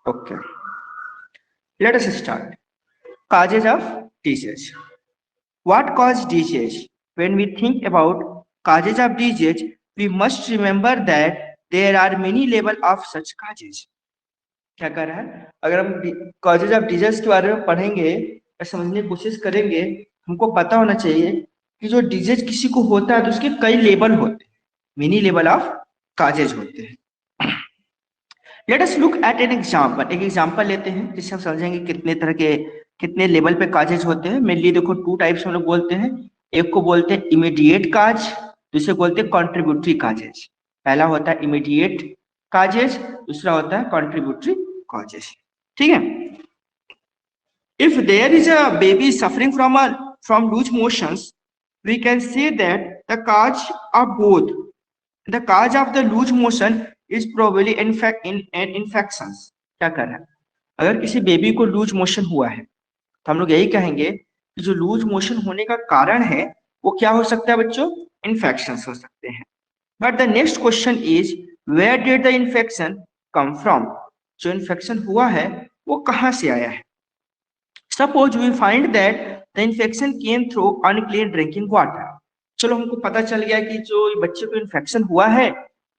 Okay, let us start. Causes of disease. What causes disease? When we think about causes of disease, we must remember that there are many levels of such causes. क्या कर रहा है? अगर हम causes of disease के बारे में पढ़ेंगे या समझने की कोशिश करेंगे, हमको पता होना चाहिए कि जो डिजीज किसी को होता है तो उसके कई लेवल होते हैं, मेनी लेवल ऑफ कॉजेज होते हैं। Let us look at an example. एक एग्जांपल लेते हैं जिससे हम समझेंगे कितने तरह के कितने लेवल पे काजेज होते हैं। मेनली देखो टू टाइप्स हम लोग बोलते हैं, एक को बोलते हैं इमीडिएट काज, दूसरे बोलते हैं कॉन्ट्रीब्यूटरी काजेज। पहला होता है इमीडिएट काजेज, दूसरा होता है कॉन्ट्रीब्यूटरी काजेज। ठीक है। If there is a baby suffering from loose motions, we can say that the cause of both the cause of the loose motion is probably infections। क्या कर रहा है? अगर किसी बेबी को लूज मोशन हुआ है तो हम लोग यही कहेंगे कि जो लूज मोशन होने का कारण है वो क्या हो सकता है बच्चों? इन्फेक्शन हो सकते हैं। But the next question is where did the infection come from? जो इन्फेक्शन हुआ है वो कहाँ से आया है? Suppose we find that the infection came through unclean drinking water. चलो हमको पता चल गया कि जो बच्चे को इन्फेक्शन हुआ है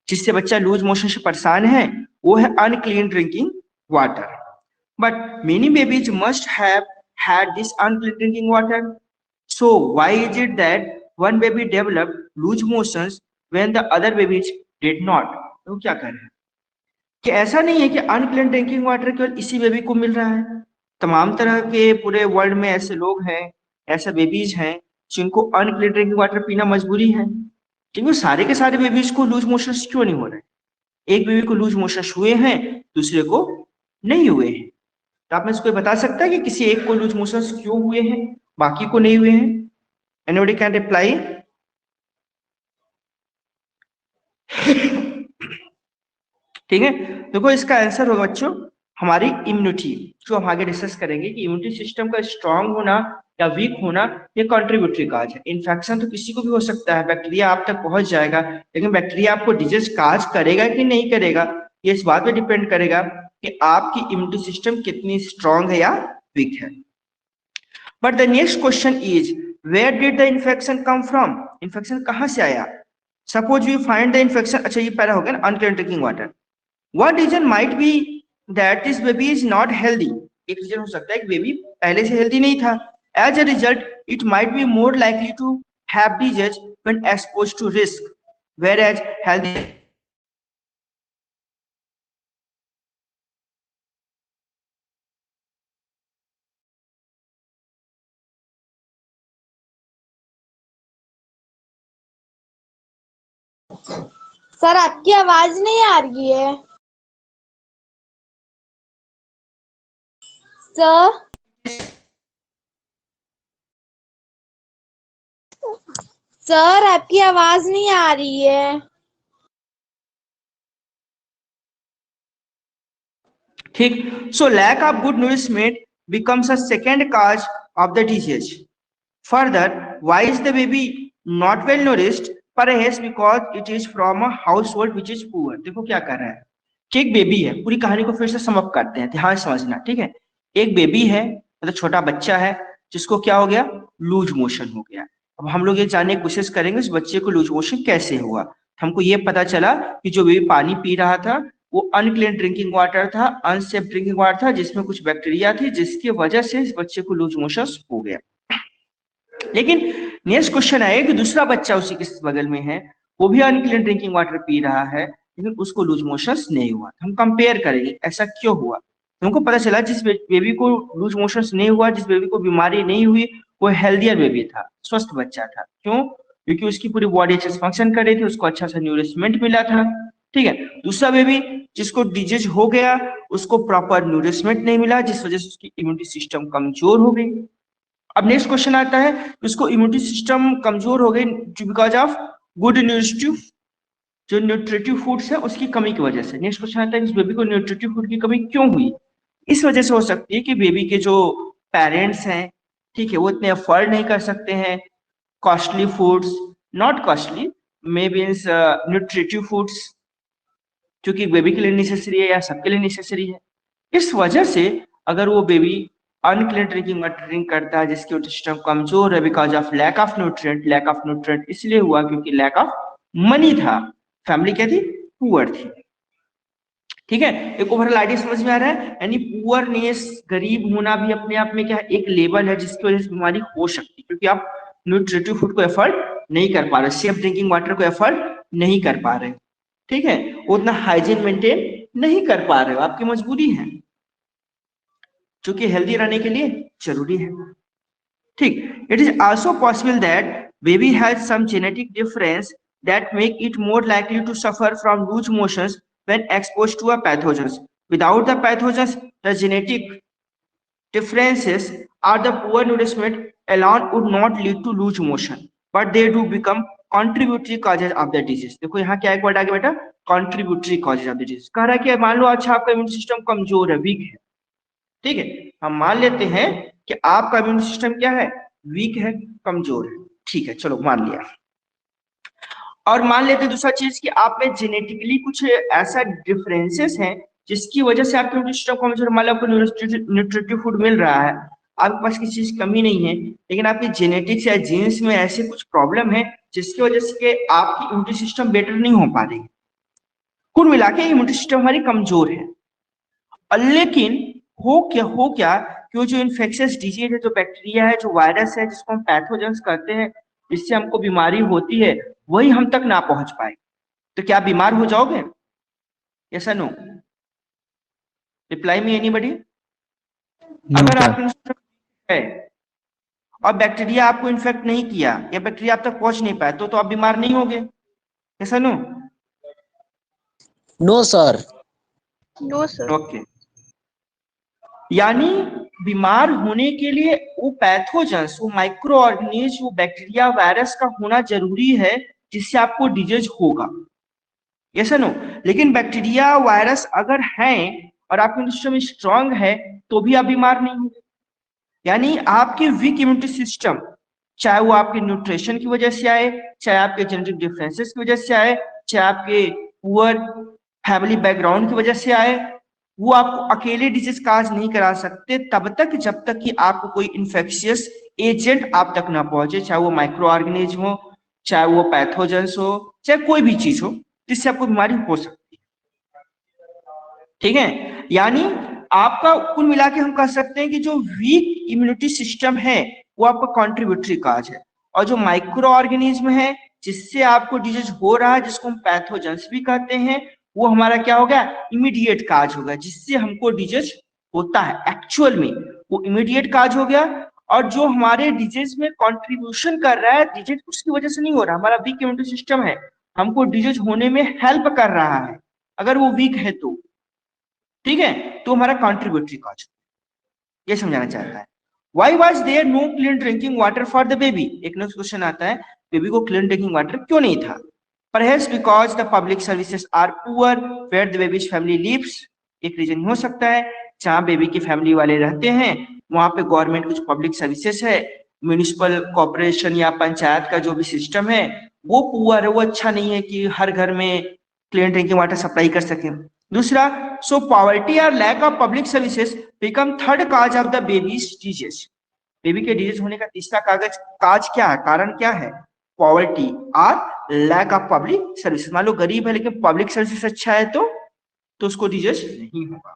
जिससे बच्चा लूज मोशन से परेशान है वो है unclean drinking water. But many babies must have had this unclean drinking water. So why is it that one baby developed loose motions when the other babies did not? तो क्या कर रहे हैं कि ऐसा नहीं है कि अनक्लीन ड्रिंकिंग वाटर केवल इसी बेबी को मिल रहा है। तमाम तरह के पूरे वर्ल्ड में ऐसे लोग हैं, ऐसे बेबीज हैं जिनको अनक्लीन ड्रिंकिंग वाटर पीना मजबूरी है। क्योंकि सारे के सारे बेबीज को लूज मोशंस क्यों नहीं हो रहे? एक बेबी को लूज मोशंस हुए हैं, दूसरे को नहीं हुए हैं। तो आप में से कोई बता सकता है कि किसी एक को लूज मोशंस क्यों हुए हैं, बाकी को नहीं हुए हैं? Anybody can reply? ठीक है, देखो इसका आंसर होगा बच्चों हमारी इम्यूनिटी, जो हम आगे डिस्कस करेंगे कि इम्यूनिटी सिस्टम का स्ट्रांग होना या वीक होना ये कंट्रीब्यूटरी काज है। इन्फेक्शन तो किसी को भी हो सकता है, बैक्टीरिया आप तक पहुंच जाएगा, लेकिन बैक्टीरिया आपको डिजीज काज करेगा कि नहीं करेगा ये इस बात पे डिपेंड करेगा कि आपकी इम्यूनिटी सिस्टम कितनी स्ट्रांग है या वीक है। But the next question is where did the infection come from? Infection कहां से आया? Suppose we find the infection, अच्छा ये पहला हो गया ना unclean drinking water. What reason might be that this baby is not healthy? एक रीजन हो सकता है कि बेबी पहले से हेल्दी नहीं था। As a result, it might be more likely to have disease when exposed to risk, whereas healthy sir आपकी आवाज नहीं आ रही है। सर आपकी आवाज नहीं आ रही है। ठीक, so lack of good nourishment becomes a second cause of the disease. Further, why is the baby not well nourished? Perhaps because it is from a household which is poor। देखो क्या कर रहा है कि एक बेबी है, पूरी कहानी को फिर से समअप करते हैं, ध्यान समझना। ठीक है, एक बेबी है मतलब छोटा बच्चा है जिसको क्या हो गया? लूज मोशन हो गया। अब हम लोग ये जानने की कोशिश करेंगे उस बच्चे को लूज मोशन कैसे हुआ। हमको ये पता चला कि जो बेबी पानी पी रहा था वो अनक्लीन ड्रिंकिंग वाटर था, अनसेफ ड्रिंकिंग वाटर था जिसमें कुछ बैक्टीरिया थी जिसकी वजह से इस बच्चे को लूज मोशन हो गया। लेकिन नेक्स्ट क्वेश्चन है कि दूसरा बच्चा उसी के बगल में है, वो भी अनक्लीन ड्रिंकिंग वाटर पी रहा है लेकिन उसको लूज मोशंस नहीं हुआ। हम कंपेयर करेंगे ऐसा क्यों हुआ। हमको पता चला जिस बेबी को लूज मोशंस नहीं हुआ, जिस बेबी को बीमारी नहीं हुई, वो हेल्दियर बेबी था, स्वस्थ बच्चा था। क्यों? क्योंकि उसकी पूरी बॉडी अच्छे से फंक्शन कर रही थी, उसको अच्छा सा न्यूरिशमेंट मिला था। ठीक है, दूसरा बेबी जिसको डिजीज हो गया उसको प्रॉपर न्यूरिशमेंट नहीं मिला जिस वजह से उसकी इम्यूनिटी सिस्टम कमजोर हो गई। अब नेक्स्ट क्वेश्चन आता है उसको इम्यूनिटी सिस्टम कमजोर हो गई बिकॉज ऑफ गुड न्यूट्रिटिव, जो न्यूट्रिटिव फूड्स है उसकी कमी की वजह से। नेक्स्ट क्वेश्चन आता है इस बेबी को न्यूट्रिटिव फूड की कमी क्यों हुई? इस वजह से हो सकती है कि बेबी के जो पेरेंट्स हैं, ठीक है, वो इतने अफोर्ड नहीं कर सकते हैं costly foods, not costly may means nutritive foods, जो कि बेबी के लिए नेसेसरी है या सबके लिए नेसेसरी है। इस वजह से अगर वो baby unclean drinking water drink करता है जिसकी सिस्टम कमजोर है because of lack of nutrient इसलिए हुआ क्योंकि लैक ऑफ मनी था, फैमिली क्या थी, पुअर थी। ठीक है, एक ओवरऑल आइडिया समझ में आ रहा है। यानी पुअरनेस, गरीब होना भी अपने आप में क्या है, एक लेवल है जिसकी वजह से बीमारी हो सकती है, क्योंकि आप न्यूट्रिटिव फूड को एफर्ड नहीं कर पा रहे, सेफ ड्रिंकिंग वाटर को एफर्ड नहीं कर पा रहे। ठीक है, उतना हाइजीन मेंटेन नहीं कर पा रहे हो, आपकी मजबूरी है, जो कि हेल्दी रहने के लिए जरूरी है। ठीक, it is also possible that baby has some genetic difference that make it more likely to suffer from loose motions when exposed to a pathogens. Without the pathogens, the genetic differences or the poor nourishment alone would not lead to loose motion, but they do become contributory causes of the disease. देखो यहाँ क्या एक word आ गया बेटा, contributory causes of the disease। कह रहा है कि मान लो अच्छा आपका इम्यून सिस्टम कमजोर है, वीक है, ठीक है, हम मान लेते हैं कि आपका इम्यून सिस्टम क्या है, वीक है, कमजोर है, ठीक है, चलो मान लिया। और मान लेते हैं दूसरा चीज कि आप में जेनेटिकली कुछ ऐसा डिफरेंसेस हैं जिसकी वजह से आपके इम्यून सिस्टम कमजोर, मान लो आपको न्यूट्रिटिव फूड मिल रहा है, आपके पास किसी चीज कमी नहीं है, लेकिन आपकी जेनेटिक्स या जीन्स में ऐसे कुछ प्रॉब्लम है जिसकी वजह से आपकी इम्यूनिटी सिस्टम बेटर नहीं हो पा रही, कुल मिला के इम्यूनिटी सिस्टम हमारी कमजोर है। लेकिन हो क्या कि वो जो इन्फेक्शियस डिजीज है, जो बैक्टीरिया है, जो वायरस है, जिसको हम पैथोजेंस कहते हैं, जिससे हमको बीमारी होती है, वही हम तक ना पहुंच पाए, तो क्या बीमार हो जाओगे? Yes no, reply me anybody. अगर आप है और बैक्टीरिया आपको इन्फेक्ट नहीं किया या बैक्टीरिया आप तक पहुंच नहीं पाया तो आप बीमार नहीं होगे, yes no? No sir. No sir. Okay, यानी बीमार होने के लिए वो पैथोजेंस, वो माइक्रो ऑर्गेनिज्म, वो बैक्टीरिया वायरस का होना जरूरी है जिससे आपको डिजीज होगा, यस नो? लेकिन बैक्टीरिया वायरस अगर हैं और आपके सिस्टम स्ट्रांग है तो भी आप बीमार नहीं होंगे। यानी आपकी वीक इम्यूनिटी सिस्टम, चाहे वो आपके न्यूट्रिशन की वजह से आए, चाहे आपके जेनेटिक डिफरेंसेस की वजह से आए, चाहे आपके पुअर फैमिली बैकग्राउंड की वजह से आए, वो आपको अकेले डिजीज काज नहीं करा सकते तब तक जब तक कि आपको कोई इन्फेक्शियस एजेंट आप तक ना पहुंचे, चाहे वो माइक्रो ऑर्गेनिज्म हो, चाहे वो पैथोजेंस हो, चाहे कोई भी चीज हो जिससे आपको बीमारी हो सकती है। ठीक है, यानी आपका कुल मिला के हम कह सकते हैं कि जो वीक इम्यूनिटी सिस्टम है वो आपका कॉन्ट्रीब्यूटरी काज है, और जो माइक्रो ऑर्गेनिज्म है जिससे आपको डिजीज हो रहा है, जिसको हम पैथोजेंस भी कहते हैं, वो हमारा क्या हो गया, इमीडिएट काज होगा, जिससे हमको डिजीज होता है एक्चुअल में, वो इमीडिएट काज हो गया। और जो हमारे डिजीज में कंट्रीब्यूशन कर रहा है, डिजीज उसकी वजह से नहीं हो रहा, हमारा वीक इम्यूनिटी सिस्टम है, हमको डिजीज होने में हेल्प कर रहा है अगर वो वीक है तो, ठीक है, तो हमारा कंट्रीब्यूटरी कॉज, ये समझाना चाहता है। Why was there no clean drinking water for the baby? एक नेक्स्ट क्वेश्चन आता है, बेबी को क्लीन ड्रिंकिंग वाटर क्यों नहीं था? Perhaps because the public services are poor where the baby's family lives. एक रीजन हो सकता है, जहां बेबी की फैमिली वाले रहते हैं वहां पे गवर्नमेंट कुछ पब्लिक सर्विसेज है, म्यूनिसिपल कॉर्पोरेशन या पंचायत का जो भी सिस्टम है वो पुअर है, वो अच्छा नहीं है कि हर घर में क्लीन ड्रिंकिंग वाटर सप्लाई कर सके। दूसरा, so poverty or lack of public services become third cause of the baby's disease। Baby के डिजीज होने का तीसरा काज क्या है, कारण क्या है? पॉवर्टी और लैक ऑफ पब्लिक सर्विस। मान लो गरीब है लेकिन पब्लिक सर्विस अच्छा है तो उसको डिजीज नहीं होगा।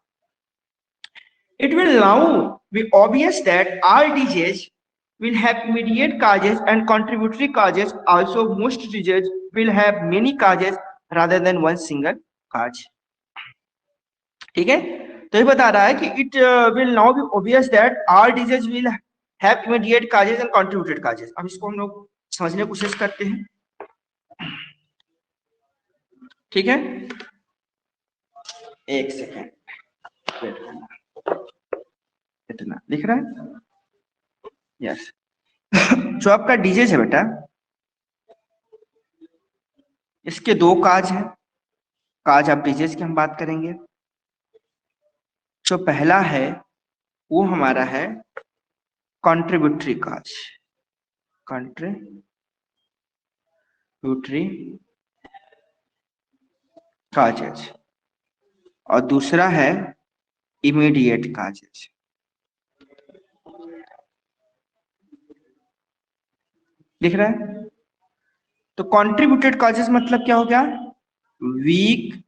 It will now be obvious that all diseases will have immediate causes and contributory causes. Also, most diseases will have many causes rather than one single cause। ठीक है, तो ये बता रहा है कि it will now B obvious that all disease will have immediate causes and contributed causes. अब इसको हम लोग समझने की कोशिश करते हैं, ठीक है, एक सेकेंड वेट करना, इतना दिख रहा है? यस। जो आपका डिजीज है बेटा, इसके दो काज है, काज ऑफ डिजीज की हम बात करेंगे। जो पहला है वो हमारा है कंट्रीब्यूटरी काज, कंट्रीब्यूटरी काजेज, और दूसरा है इमीडिएट काजेज। दिख रहा है? तो कंट्रीब्यूटेड कॉजेज मतलब क्या हो गया? Weak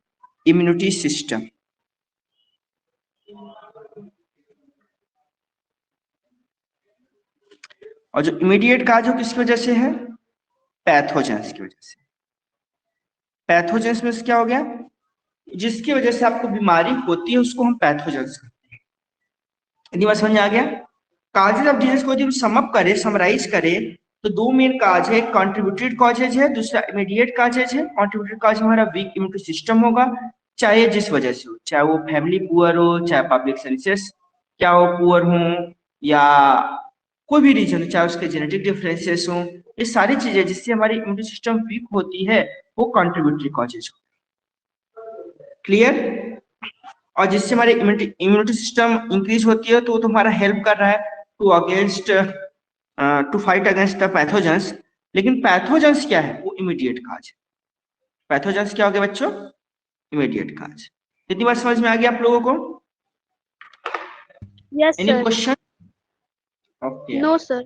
immunity system. और जो इमीडिएट काज हो किसकी वजह से है? पैथोजेंस की वजह से। पैथोजेंस में से क्या हो गया? जिसकी वजह से आपको बीमारी होती है उसको हम पैथोजेंस कहते हैं। यदि बात समझ में आ गया? काजेज ऑफ डिजीज को यदि हम समअप करें, समराइज करें, तो दो मेन काज है, कंट्रीब्यूटेड कॉजेज है, दूसरा इमीडिएट कॉजेज है। कंट्रीब्यूटेड कॉज हमारा वीक इम्यूनिटी सिस्टम होगा, चाहे जिस वजह से हो, चाहे वो फैमिली पुअर हो, चाहे पब्लिक सर्विसेज क्या हो पुअर हो, या कोई भी रीजन, चाहे उसके जेनेटिक डिफरेंसेस हो, ये सारी चीजें जिससे हमारी इम्यूनिटी सिस्टम वीक होती है वो कंट्रीब्यूटरी कॉजेज हो। क्लियर? और जिससे हमारी इम्यूनिटी सिस्टम इंक्रीज होती है तो वो तुम्हारा हेल्प कर रहा है to fight against the pathogens. लेकिन पैथोजेंस क्या है? वो इमीडिएट काज। पैथोजेंस क्या हो गया बच्चों? इमीडिएट काज। इतनी बात समझ में आ गया आप लोगों को? Yes, any sir. Question? Okay, No, sir.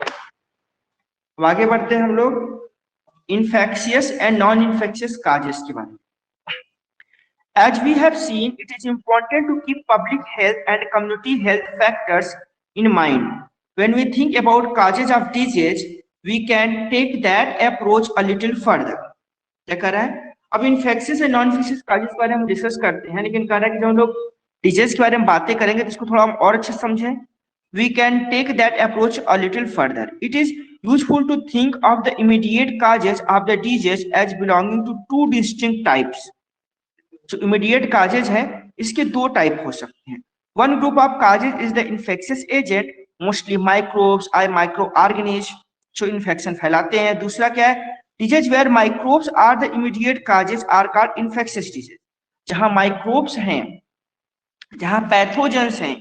अब आगे बढ़ते हैं हम लोग infectious and non infectious causes के बारे में। As we have seen, it is important to keep public health and community health factors in mind. When we think about causes of disease, we can take that approach a little further. क्या कर रहा है? अब infectious और non infectious causes के बारे में discuss करते हैं, लेकिन कह रहा है कि जब हम लोग डिजीज के बारे में बातें करेंगे तो इसको थोड़ा हम और अच्छे से समझें। We can take that approach a little further. It is useful to think of the immediate causes of the disease as belonging to two distinct types. जो इमीडिएट काजेज है इसके दो टाइप हो सकते हैं। One group of causes is the infectious agent, mostly microbes और micro organism जो इन्फेक्शन फैलाते हैं। दूसरा क्या है? Disease where microbes are the immediate causes are called infectious disease. जहां माइक्रोब्स हैं, जहां पैथोजेंस हैं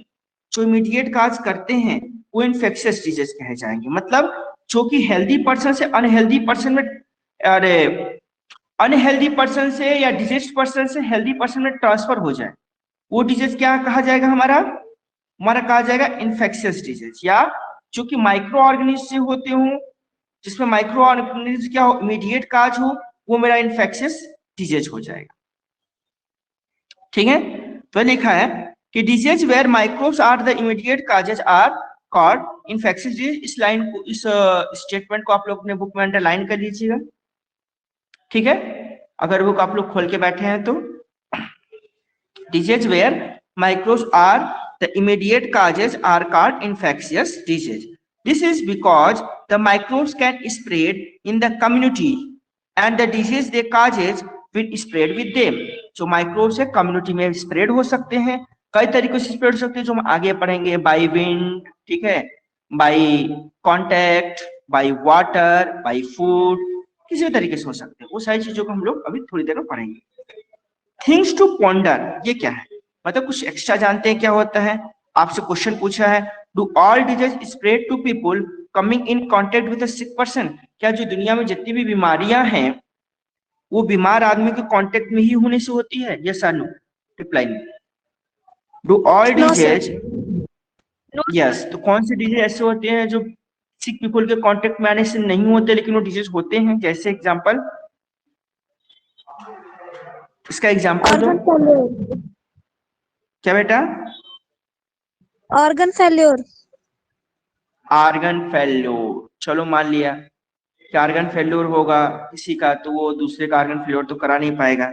जो इमीडिएट काज करते हैं वो इन्फेक्शियस डिजीज कहे जाएंगे। मतलब जो कि हेल्दी पर्सन से अनहेल्दी पर्सन में, अरे अनहेल्दी पर्सन से या डिजीज पर्सन से हेल्दी पर्सन में ट्रांसफर हो जाए, वो डिजीज क्या कहा जाएगा? हमारा कहा जाएगा इन्फेक्शियस डिजीज। या जो कि माइक्रो ऑर्गेनिज्म से होते हो, जिसमें माइक्रो ऑर्गेनिज्म क्या हो? इमीडिएट काज हो, वो मेरा इन्फेक्शियस डिजीज हो जाएगा। ठीक है? तो लिखा है कि disease where microbes are the immediate causes are called infectious disease. इस लाइन को, इस स्टेटमेंट को आप लोग अपने बुक में अंडरलाइन कर लीजिएगा। ठीक है? अगर बुक आप लोग खोल के बैठे हैं तो disease where microbes are the immediate causes are called infectious disease. This is because the microbes can spread in the community and the disease they causes will spread with them. जो microbes है community में spread हो सकते हैं, कई तरीकों से spread हो सकते हैं जो हम आगे पढ़ेंगे। by wind, ठीक है, by contact, by water, by food, किसी भी तरीके से हो सकते हैं। वो सारी चीजों को हम लोग अभी थोड़ी देर में पढ़ेंगे। थिंग्स टू पॉन्डर, ये क्या है? मतलब कुछ एक्स्ट्रा जानते हैं क्या होता है? आपसे क्वेश्चन पूछा है, do all disease spread to people coming in contact with a sick person? क्या जो दुनिया में जितनी भी बीमारियां हैं वो बीमार आदमी के कांटेक्ट में ही होने से होती है? यस और नो? रिप्लाई में डू ऑल डिजीज, यस। तो कौन से डिजीज ऐसे होते हैं जो सिक पीपल के कांटेक्ट में आने से नहीं होते लेकिन वो डिजीज होते हैं? जैसे एग्जांपल, इसका एग्जांपल दो। क्या बेटा? Organ failure. आर्गन फेल्योर, चलो मान लिया कि आर्गन फेल्योर होगा किसी का तो वो दूसरे का आर्गन फेल्योर तो करा नहीं पाएगा।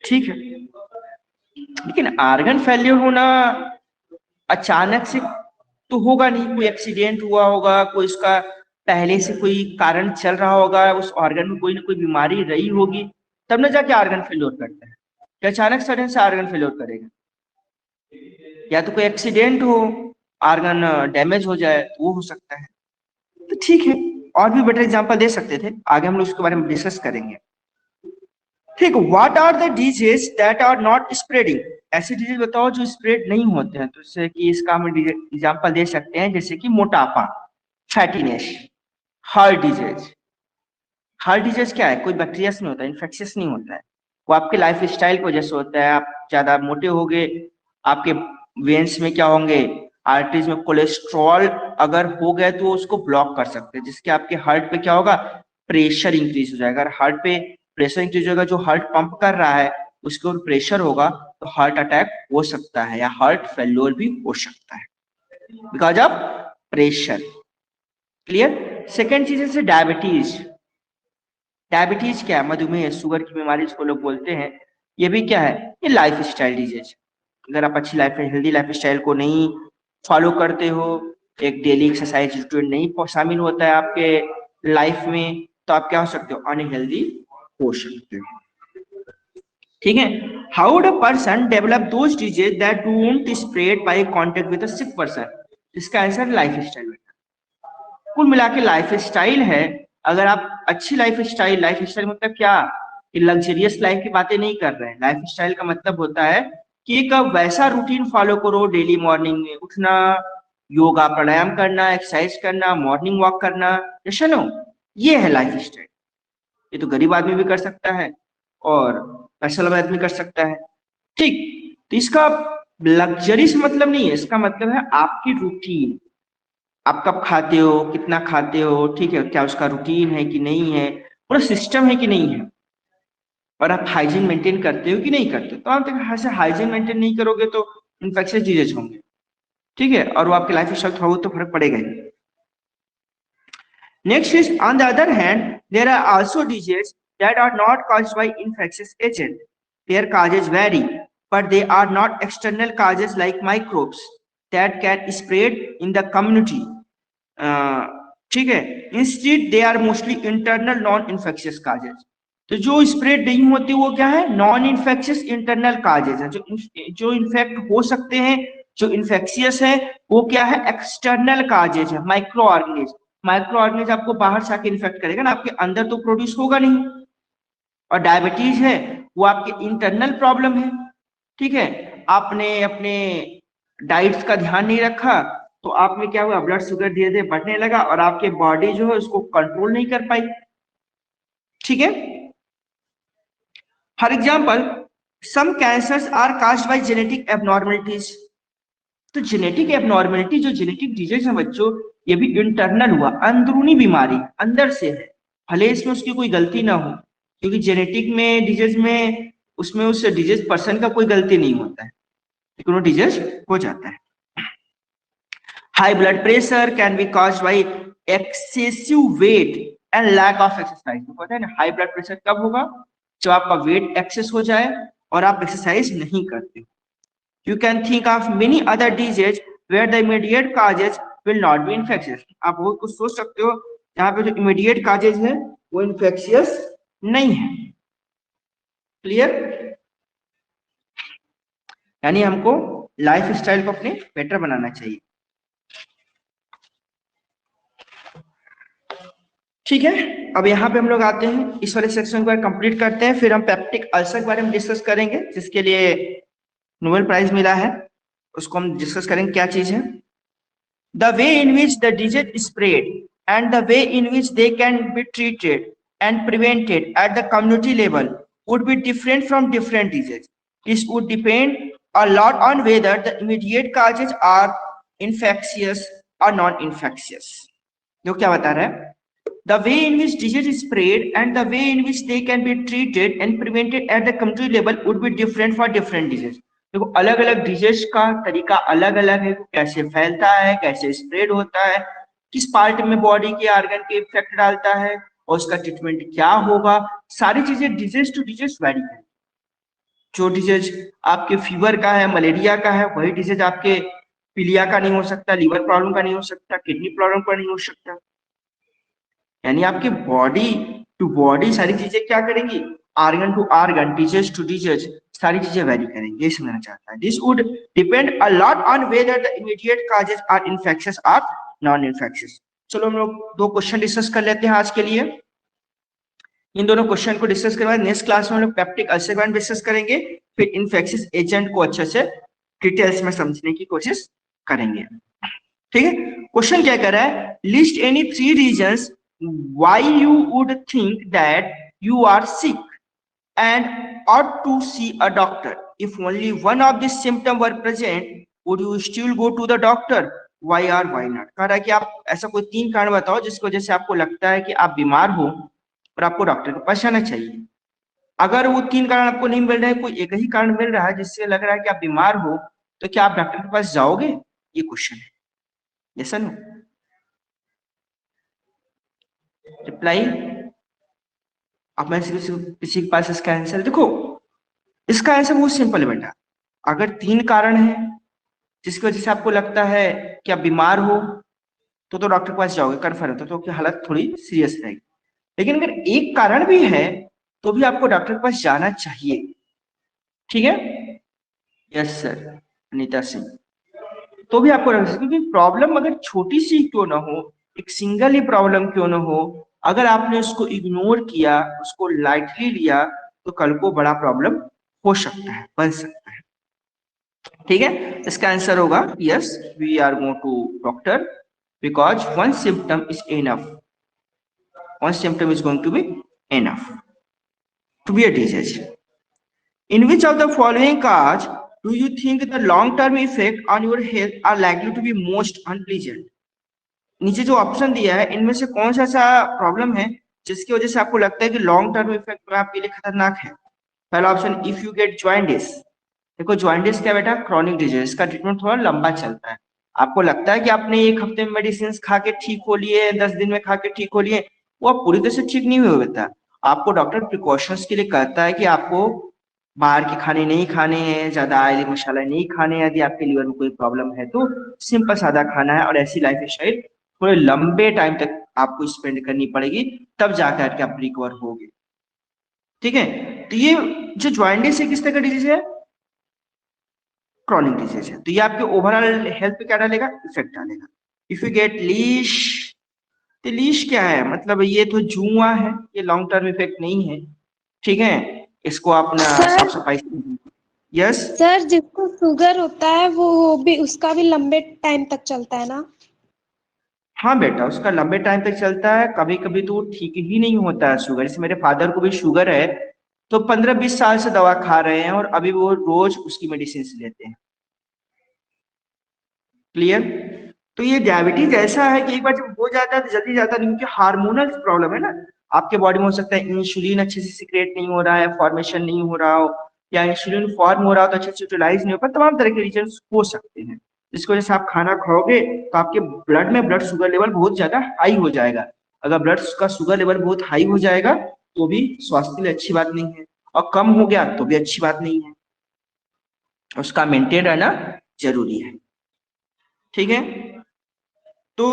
ठीक है, लेकिन आर्गन फेल्योर होना अचानक से तो होगा नहीं। कोई एक्सीडेंट हुआ होगा, कोई उसका पहले से कोई कारण चल रहा होगा, उस ऑर्गन में कोई ना कोई बीमारी रही होगी, तब ना जाके आर्गन फेल्योर करता है। कि अचानक सडन से आर्गन फेल्योर करेगा? या तो कोई एक्सीडेंट हो, आर्गन डैमेज हो जाए, तो वो हो सकता है। तो ठीक है, और भी बेटर एग्जांपल दे सकते थे, आगे हम लोग उसके बारे में डिस्कस करेंगे। ठीक, what are the disease that are not spreading? ऐसे डिजीज बताओ जो स्प्रेड नहीं होते हैं। तो जैसे कि इसका हम एग्जांपल दे सकते हैं, जैसे कि मोटापा, fattiness, heart disease. Heart disease क्या है? कोई बैक्टीरिया से नहीं होता, इन्फेक्शियस नहीं होता है, वो आपके लाइफ स्टाइल की वजह से होता है। आप ज्यादा मोटे हो गए, आपके वेन्स में क्या होंगे, आर्टरीज में कोलेस्ट्रॉल अगर हो गए तो उसको ब्लॉक कर सकते हैं, जिसके आपके हार्ट पे क्या होगा, प्रेशर इंक्रीज हो जाएगा। अगर हार्ट पे प्रेशर इंक्रीज होगा, जो हार्ट पंप कर रहा है उसके ऊपर प्रेशर होगा तो हार्ट अटैक हो सकता है या हार्ट फेल्योर भी हो सकता है because of pressure. Clear. Second चीज है डायबिटीज। डायबिटीज क्या है, मधुमेह, शुगर की बीमारी जिसको लोग बोलते हैं, ये भी क्या है, ये लाइफ स्टाइल डिजीज। अगर आप अच्छी लाइफ हेल्दी लाइफ स्टाइल को नहीं फॉलो करते हो, एक डेली एक्सरसाइज रूटीन नहीं शामिल होता है आपके लाइफ में, तो आप क्या हो सकते हो, अनहेल्दी हो सकते हो। ठीक है। How would a person develop those disease that don't spread by contact with a sick person? इसका आंसर लाइफ स्टाइल। कुल मिला के लाइफ स्टाइल है। अगर आप अच्छी लाइफ स्टाइल मतलब क्या, कि लग्जरियस लाइफ की बातें नहीं कर रहे हैं। लाइफ स्टाइल का मतलब होता है कि एक वैसा रूटीन फॉलो करो, डेली मॉर्निंग में उठना, योगा प्राणायाम करना, एक्सरसाइज करना, मॉर्निंग वॉक करना, जैसे नो, ये है लाइफ स्टाइल। ये तो गरीब आदमी भी कर सकता है और पैसा वाला आदमी कर सकता है। ठीक। तो इसका लग्जरी से मतलब नहीं है, इसका मतलब है आपकी रूटीन, आप कब खाते हो, कितना खाते हो, ठीक है, क्या उसका रूटीन है कि नहीं है, पूरा सिस्टम है कि नहीं है, और आप हाइजीन मेंटेन करते हो कि नहीं करते। तो आप ऐसे हाइजीन मेंटेन नहीं करोगे तो इन्फेक्शियस डिजीज होंगे। ठीक है, और वो आपके लाइफ स्टाइल थोड़ा बहुत तो फर्क पड़ेगा ही। Next is on the other hand there are also disease that are not caused by infectious agent. There causes very but they are not external causes like microbes that can spread in the community. ठीक है, instead they are mostly internal non infectious causes. तो जो spread नहीं होती वो क्या है, non infectious internal causes है, जो इन्फेक्ट हो सकते हैं, जो इन्फेक्शियस है वो क्या है, एक्सटर्नल काजेज है, माइक्रो ऑर्गेनिज्म। माइक्रो ऑर्गेनिज्म आपको बाहर से आके इन्फेक्ट करेगा ना, आपके अंदर तो प्रोड्यूस होगा नहीं। और डायबिटीज है वो आपके इंटरनल प्रॉब्लम है। ठीक है, आपने अपने डाइट्स का ध्यान नहीं रखा तो आप में क्या हुआ, ब्लड शुगर धीरे धीरे बढ़ने लगा और आपके बॉडी जो है उसको कंट्रोल नहीं कर पाई। ठीक है। For example some cancers are caused by genetic abnormalities. तो जेनेटिक एबनॉर्मलिटी, जो जेनेटिक डिजीज है बच्चों, ये भी इंटरनल हुआ, अंदरूनी बीमारी अंदर से है, भले इसमें उसकी कोई गलती ना हो, क्योंकि जेनेटिक में डिजीज में उसमें उस डिजीज पर्सन का कोई गलती नहीं होता है, लेकिन वो डिजीज हो जाता है। High blood pressure can be caused by excessive weight and lack of exercise. पता है ना, हाई ब्लड प्रेशर कब होगा, जब आपका वेट एक्सेस हो जाए और आप एक्सरसाइज नहीं करते। You can think of many other diseases where the immediate causes will not be infectious. आप बहुत कुछ सोच सकते हो यहाँ पे जो immediate causes है वो infectious नहीं है। क्लियर। यानी हमको लाइफ स्टाइल को अपने बेटर बनाना चाहिए। ठीक है, अब यहाँ पे हम लोग आते हैं, इस वाले सेक्शन को कंप्लीट करते हैं, फिर हम पेप्टिक अल्सर के बारे में डिस्कस करेंगे, जिसके लिए नोबेल प्राइज मिला है, उसको हम डिस्कस करेंगे क्या चीज है। The way in which the disease spread and the way in which they can be treated and prevented at the community level would be different from different diseases. This would depend a lot on whether the immediate causes are infectious or non-infectious. जो क्या बता रहा है, the way in which disease spread and the way in which they can be treated and prevented at the community level would be different for different diseases. देखो अलग अलग disease का तरीका अलग अलग है, कैसे फैलता है, कैसे स्प्रेड होता है, किस पार्ट में बॉडी के ऑर्गन के इफेक्ट डालता है और उसका ट्रीटमेंट क्या होगा, सारी चीजें डिजीज टू डिजीज वेरी है। जो डिजीज आपके फीवर का है, मलेरिया का है, वही डिजीज आपके पीलिया का नहीं हो सकता, लीवर प्रॉब्लम का नहीं हो सकता, किडनी प्रॉब्लम का नहीं हो सकता। यानी आपके बॉडी टू बॉडी सारी चीजें क्या करेंगी, organ to organ, disease to disease, सारी चीजें वेरी करेंगे, ये समझना चाहता है। This would depend a lot on whether the immediate causes are infectious और नॉन इन्फेक्शियस। चलो हम लोग दो क्वेश्चन डिस्कस कर लेते हैं आज के लिए। इन दोनों क्वेश्चन को डिस्कस करने बाद नेक्स्ट क्लास में हम लोग पेप्टिक अल्सर के बारे में डिस्कस करेंगे, फिर इन्फेक्शियस एजेंट को अच्छे से डिटेल्स में समझने की कोशिश करेंगे। ठीक है, क्वेश्चन क्या कर रहा है, list any 3 reasons why you would think that you are sick and ought to see a doctor if only one of these symptoms were present would you still go to the doctor, why or why not. कह रहा है कि आप ऐसा कोई 3 कारण बताओ जिसकी वजह से आपको लगता है कि आप बीमार हो और आपको डॉक्टर के पास जाना चाहिए। अगर वो 3 कारण आपको नहीं मिल रहे हैं, कोई एक ही कारण मिल रहा है जिससे लग रहा है कि आप बीमार हो, तो क्या आप डॉक्टर के पास जाओगे? ये क्वेश्चन है। Yes no? रिप्लाई। आप में से किसी के पास इसका आंसर? देखो, इसका आंसर बहुत सिंपल है बेटा। अगर 3 कारण है जिसकी वजह से आपको लगता है कि आप बीमार हो, तो डॉक्टर के पास जाओगे, कन्फर्म है, तो आपकी हालत थोड़ी सीरियस रहेगी। लेकिन अगर एक कारण भी है तो भी आपको डॉक्टर के पास जाना चाहिए। ठीक है? Yes sir, Anita Singh. तो भी आपको रख सकते, क्योंकि प्रॉब्लम अगर छोटी सी क्यों ना हो, एक सिंगल ही प्रॉब्लम क्यों ना हो, अगर आपने उसको इग्नोर किया, उसको लाइटली लिया, तो कल को बड़ा प्रॉब्लम हो सकता है, बन सकता है। ठीक है? इसका आंसर होगा yes, we are going to doctor because one symptom is enough, one symptom is going to be enough to be a disease. In which of the following cause do you think the long-term effect on your health are likely to be most unpleasant? नीचे जो option दिया है, इनमें से कौन सा ऐसा problem है जिसकी वजह से आपको लगता है कि लॉन्ग टर्म इफेक्ट आपके लिए खतरनाक है? पहला option, if you get jaundice. देखो, जॉइंडिस क्या बेटा? क्रॉनिक डिजीज, का ट्रीटमेंट थोड़ा लंबा चलता है। आपको लगता है कि आपने 1 हफ्ते में मेडिसिन खा के ठीक हो लिए, 10 दिन में खा के ठीक हो लिए, वो आप पूरी तरह से ठीक नहीं हुए बेटा। आपको डॉक्टर प्रिकॉशंस के लिए कहता है कि आपको बाहर के खाने नहीं खाने हैं, ज्यादा ऑयली मसाला नहीं खाने हैं, यदि आपके लीवर में कोई प्रॉब्लम है तो सिंपल सादा खाना है, और ऐसी लाइफ स्टाइल थोड़े लंबे टाइम तक आपको स्पेंड करनी पड़ेगी, तब जाकर के आप रिकवर होगे। ठीक है? तो ये जो जॉइंडिस है किस तरह का डिजीज है? क्रॉनिक डिजीज है। तो ये आपके ओवरऑल हेल्थ पे क्या डालेगा? इफेक्ट डालेगा। इफ यू गेट लीश, तो लीश क्या है? मतलब ये तो जुआ है, ये लॉन्ग टर्म इफेक्ट नहीं है। ठीक है? इसको अपना साफ सर सफाई। यस। सर जिसको शुगर होता है वो भी उसका भी लंबे टाइम तक चलता है ना? हाँ बेटा, उसका लंबे टाइम तक चलता है, कभी कभी तो ठीक ही नहीं होता है शुगर। जैसे मेरे फादर को भी शुगर है, तो 15-20 साल से दवा खा रहे हैं और अभी वो रोज उसकी मेडिसिन लेते हैं। क्लियर? तो ये डायबिटीज ऐसा है कि एक बार जब हो जाता है तो जल्दी जाता नहीं, क्योंकि हार्मोनल प्रॉब्लम है ना। आपके बॉडी में हो सकता है इंसुलिन अच्छे से सिक्रेट नहीं हो रहा है, फॉर्मेशन नहीं हो रहा हो, या इंसुलिन फॉर्म हो रहा हो तो अच्छे से यूटिलाइज नहीं हो पाता, तमाम तरह के रीजन हो सकते हैं जिसकी वजह से आप खाना खाओगे तो आपके ब्लड में ब्लड शुगर लेवल बहुत ज्यादा हाई हो जाएगा। अगर ब्लड का शुगर लेवल बहुत हाई हो जाएगा तो भी स्वास्थ्य के लिए अच्छी बात नहीं है, और कम हो गया तो भी अच्छी बात नहीं है, उसका मेंटेन रहना जरूरी है। ठीक है? तो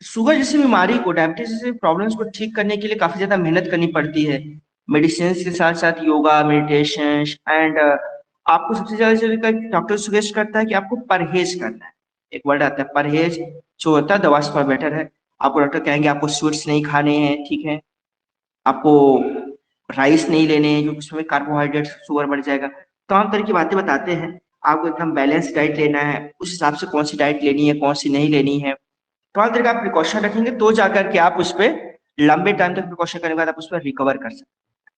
शुगर जैसी बीमारी को, डायबिटीज जैसी प्रॉब्लम्स को ठीक करने के लिए काफी ज्यादा मेहनत करनी पड़ती है, मेडिसिन के साथ साथ योगा, मेडिटेशन एंड आपको सबसे ज्यादा जरूरी, डॉक्टर सजेस्ट करता है कि आपको परहेज करना है। एक वर्ड आता है परहेज, जो होता है दवा से फॉर बेटर है। आपको डॉक्टर कहेंगे आपको स्वीट्स नहीं खाने हैं, ठीक है, आपको राइस नहीं लेने हैं क्योंकि उसमें कार्बोहाइड्रेट शुगर बढ़ जाएगा, तमाम तरह की बातें बताते हैं। आपको एकदम बैलेंस डाइट लेना है, उस हिसाब से कौन सी डाइट लेनी है कौन सी नहीं लेनी है, तो देर का आप प्रिकॉशन रखेंगे तो जाकर के आप उस पर लंबे टाइम तक प्रिकॉशन करने के बाद आप उस पर रिकवर कर सकते हैं,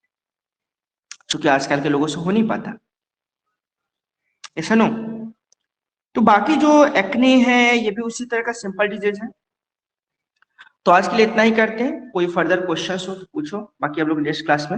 क्योंकि आजकल के लोगों से हो नहीं पाता। ऐसा नो? तो बाकी जो एक्ने है ये भी उसी तरह का सिंपल डिजीज है। तो आज के लिए इतना ही करते हैं, कोई फर्दर क्वेश्चंस हो तो पूछो, बाकी हम लोग नेक्स्ट क्लास में